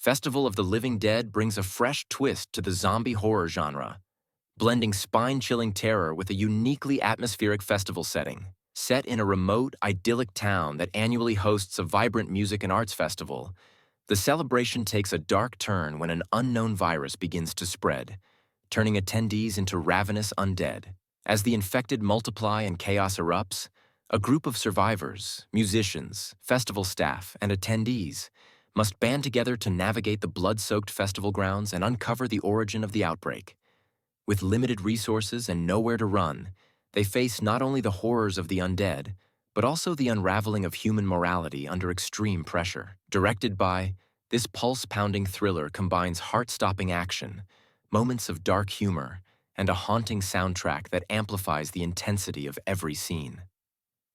Festival of the Living Dead brings a fresh twist to the zombie horror genre, blending spine-chilling terror with a uniquely atmospheric festival setting. Set in a remote, idyllic town that annually hosts a vibrant music and arts festival, the celebration takes a dark turn when an unknown virus begins to spread, turning attendees into ravenous undead. As the infected multiply and chaos erupts, a group of survivors, musicians, festival staff, and attendees must band together to navigate the blood-soaked festival grounds and uncover the origin of the outbreak. With limited resources and nowhere to run, they face not only the horrors of the undead, but also the unraveling of human morality under extreme pressure. Directed by, this pulse-pounding thriller combines heart-stopping action, moments of dark humor, and a haunting soundtrack that amplifies the intensity of every scene.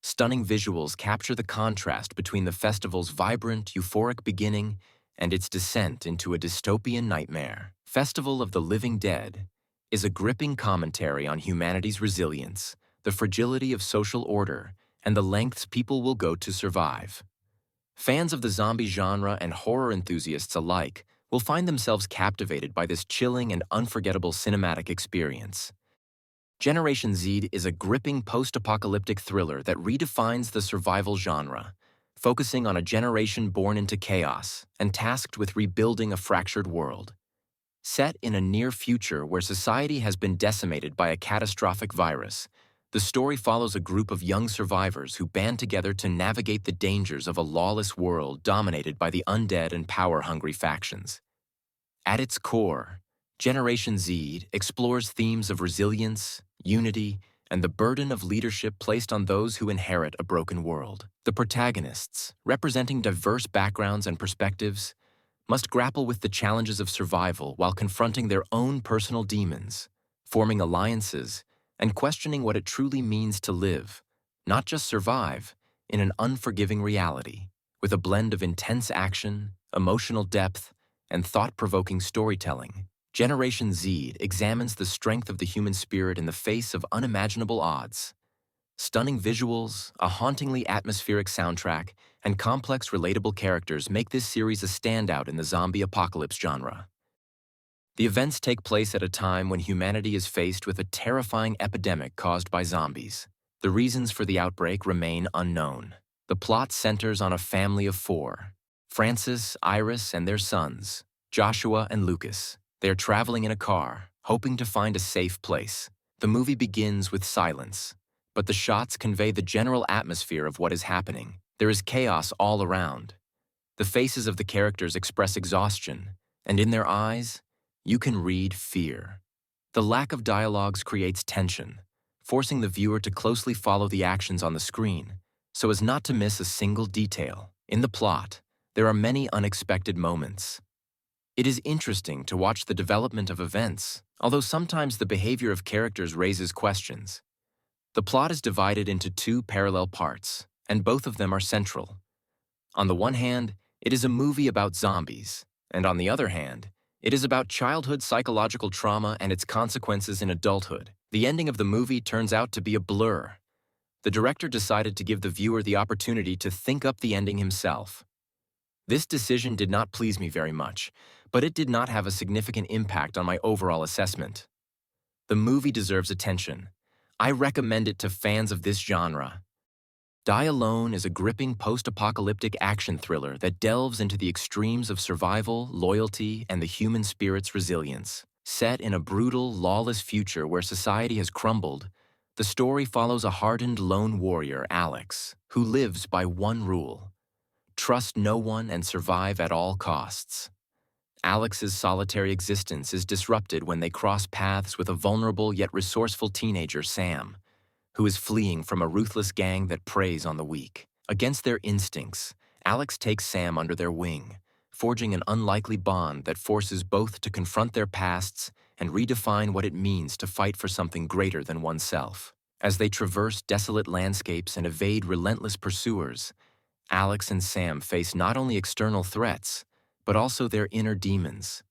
Stunning visuals capture the contrast between the festival's vibrant, euphoric beginning and its descent into a dystopian nightmare. Festival of the Living Dead is a gripping commentary on humanity's resilience, the fragility of social order, and the lengths people will go to survive. Fans of the zombie genre and horror enthusiasts alike will find themselves captivated by this chilling and unforgettable cinematic experience. Generation Z is a gripping post-apocalyptic thriller that redefines the survival genre, focusing on a generation born into chaos and tasked with rebuilding a fractured world. Set in a near future where society has been decimated by a catastrophic virus, the story follows a group of young survivors who band together to navigate the dangers of a lawless world dominated by the undead and power-hungry factions. At its core, Generation Z explores themes of resilience, unity, and the burden of leadership placed on those who inherit a broken world. The protagonists, representing diverse backgrounds and perspectives, must grapple with the challenges of survival while confronting their own personal demons, forming alliances, and questioning what it truly means to live, not just survive, in an unforgiving reality. With a blend of intense action, emotional depth, and thought-provoking storytelling, Generation Z examines the strength of the human spirit in the face of unimaginable odds. Stunning visuals, a hauntingly atmospheric soundtrack, and complex, relatable characters make this series a standout in the zombie apocalypse genre. The events take place at a time when humanity is faced with a terrifying epidemic caused by zombies. The reasons for the outbreak remain unknown. The plot centers on a family of four: Francis, Iris, and their sons, Joshua and Lucas. They are traveling in a car, hoping to find a safe place. The movie begins with silence, but the shots convey the general atmosphere of what is happening. There is chaos all around. The faces of the characters express exhaustion, and in their eyes, you can read fear. The lack of dialogues creates tension, forcing the viewer to closely follow the actions on the screen, so as not to miss a single detail. In the plot, there are many unexpected moments. It is interesting to watch the development of events, although sometimes the behavior of characters raises questions. The plot is divided into two parallel parts, and both of them are central. On the one hand, it is a movie about zombies, and on the other hand, it is about childhood psychological trauma and its consequences in adulthood. The ending of the movie turns out to be a blur. The director decided to give the viewer the opportunity to think up the ending himself. This decision did not please me very much, but it did not have a significant impact on my overall assessment. The movie deserves attention. I recommend it to fans of this genre. Die Alone is a gripping post-apocalyptic action thriller that delves into the extremes of survival, loyalty, and the human spirit's resilience. Set in a brutal, lawless future where society has crumbled, the story follows a hardened lone warrior, Alex, who lives by one rule: trust no one and survive at all costs. Alex's solitary existence is disrupted when they cross paths with a vulnerable yet resourceful teenager, Sam, who is fleeing from a ruthless gang that preys on the weak. Against their instincts, Alex takes Sam under their wing, forging an unlikely bond that forces both to confront their pasts and redefine what it means to fight for something greater than oneself. As they traverse desolate landscapes and evade relentless pursuers, Alex and Sam face not only external threats, but also their inner demons.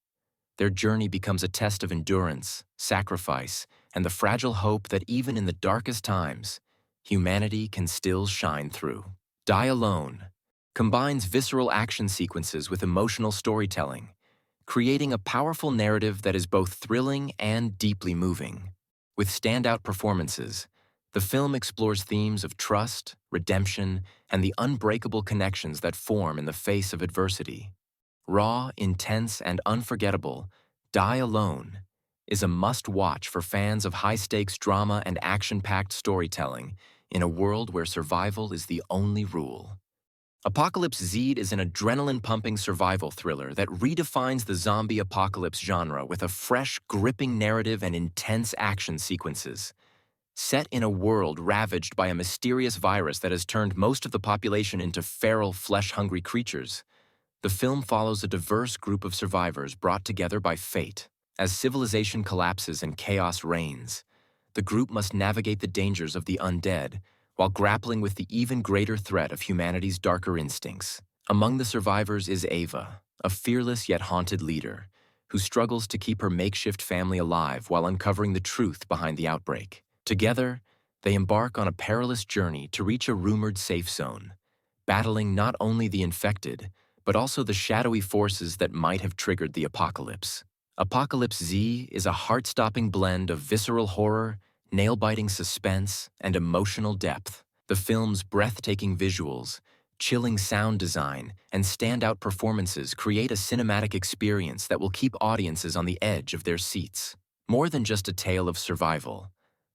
Their journey becomes a test of endurance, sacrifice, and the fragile hope that even in the darkest times, humanity can still shine through. Die Alone combines visceral action sequences with emotional storytelling, creating a powerful narrative that is both thrilling and deeply moving. With standout performances, the film explores themes of trust, redemption, and the unbreakable connections that form in the face of adversity. Raw, intense, and unforgettable, Die Alone is a must-watch for fans of high-stakes drama and action-packed storytelling in a world where survival is the only rule. Apocalypse Z is an adrenaline-pumping survival thriller that redefines the zombie apocalypse genre with a fresh, gripping narrative and intense action sequences. Set in a world ravaged by a mysterious virus that has turned most of the population into feral, flesh-hungry creatures, the film follows a diverse group of survivors brought together by fate. As civilization collapses and chaos reigns, the group must navigate the dangers of the undead while grappling with the even greater threat of humanity's darker instincts. Among the survivors is Ava, a fearless yet haunted leader, who struggles to keep her makeshift family alive while uncovering the truth behind the outbreak. Together, they embark on a perilous journey to reach a rumored safe zone, battling not only the infected, but also the shadowy forces that might have triggered the apocalypse. Apocalypse Z is a heart-stopping blend of visceral horror, nail-biting suspense, and emotional depth. The film's breathtaking visuals, chilling sound design, and standout performances create a cinematic experience that will keep audiences on the edge of their seats. More than just a tale of survival,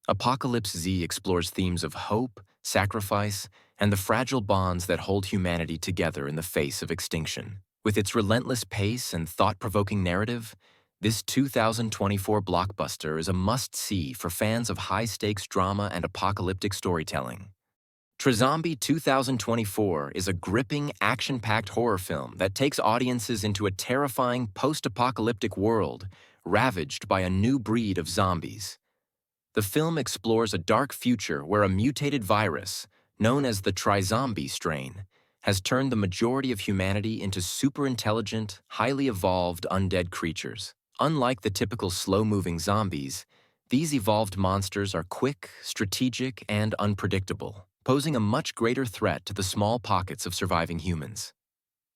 Apocalypse Z explores themes of hope, sacrifice, and the fragile bonds that hold humanity together in the face of extinction. With its relentless pace and thought-provoking narrative, this 2024 blockbuster is a must-see for fans of high-stakes drama and apocalyptic storytelling. Trizombie 2024 is a gripping, action-packed horror film that takes audiences into a terrifying post-apocalyptic world ravaged by a new breed of zombies. The film explores a dark future where a mutated virus, known as the Trizombie strain, has turned the majority of humanity into super-intelligent, highly evolved undead creatures. Unlike the typical slow-moving zombies, these evolved monsters are quick, strategic, and unpredictable, posing a much greater threat to the small pockets of surviving humans.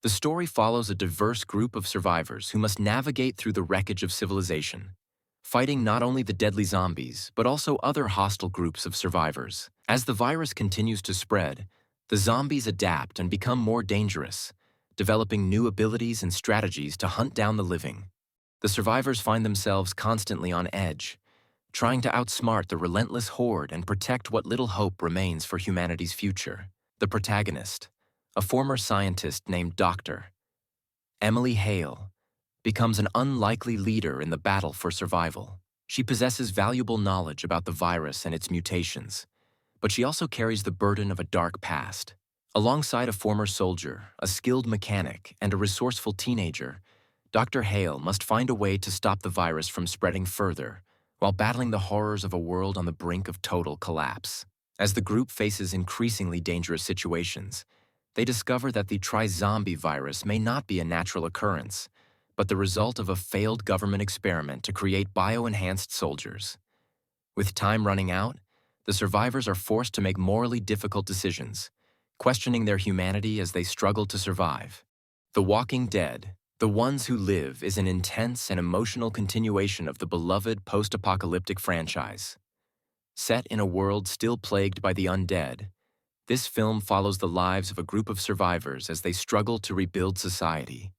The story follows a diverse group of survivors who must navigate through the wreckage of civilization, fighting not only the deadly zombies, but also other hostile groups of survivors. As the virus continues to spread, the zombies adapt and become more dangerous, developing new abilities and strategies to hunt down the living. The survivors find themselves constantly on edge, trying to outsmart the relentless horde and protect what little hope remains for humanity's future. The protagonist, a former scientist named Dr. Emily Hale, becomes an unlikely leader in the battle for survival. She possesses valuable knowledge about the virus and its mutations, but she also carries the burden of a dark past. Alongside a former soldier, a skilled mechanic, and a resourceful teenager, Dr. Hale must find a way to stop the virus from spreading further, while battling the horrors of a world on the brink of total collapse. As the group faces increasingly dangerous situations, they discover that the Trizombie virus may not be a natural occurrence, but the result of a failed government experiment to create bio-enhanced soldiers. With time running out, the survivors are forced to make morally difficult decisions, questioning their humanity as they struggle to survive. The Walking Dead, The Ones Who Live is an intense and emotional continuation of the beloved post-apocalyptic franchise. Set in a world still plagued by the undead, this film follows the lives of a group of survivors as they struggle to rebuild society,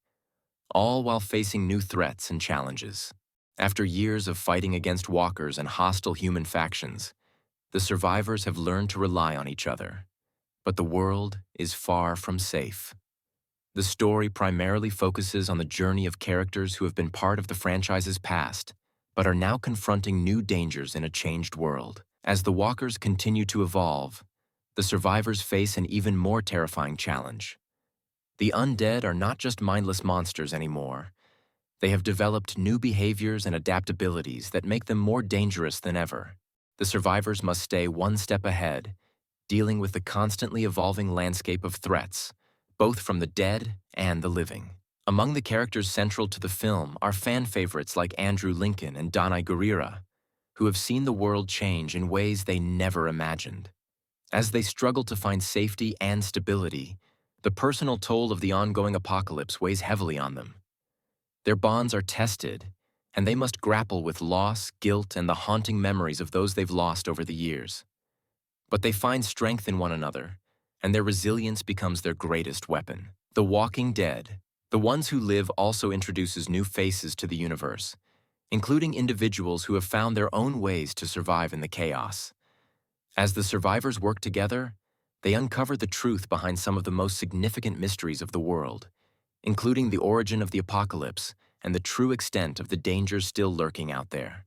all while facing new threats and challenges. After years of fighting against walkers and hostile human factions, the survivors have learned to rely on each other. But the world is far from safe. The story primarily focuses on the journey of characters who have been part of the franchise's past, but are now confronting new dangers in a changed world. As the walkers continue to evolve, the survivors face an even more terrifying challenge. The undead are not just mindless monsters anymore. They have developed new behaviors and adaptabilities that make them more dangerous than ever. The survivors must stay one step ahead, dealing with the constantly evolving landscape of threats, both from the dead and the living. Among the characters central to the film are fan favorites like Andrew Lincoln and Danai Gurira, who have seen the world change in ways they never imagined. As they struggle to find safety and stability, The personal toll of the ongoing apocalypse weighs heavily on them. Their bonds are tested, and they must grapple with loss, guilt, and the haunting memories of those they've lost over the years. But they find strength in one another, and their resilience becomes their greatest weapon. The Walking Dead, the ones who live, also introduces new faces to the universe, including individuals who have found their own ways to survive in the chaos. As the survivors work together, they uncover the truth behind some of the most significant mysteries of the world, including the origin of the apocalypse and the true extent of the dangers still lurking out there.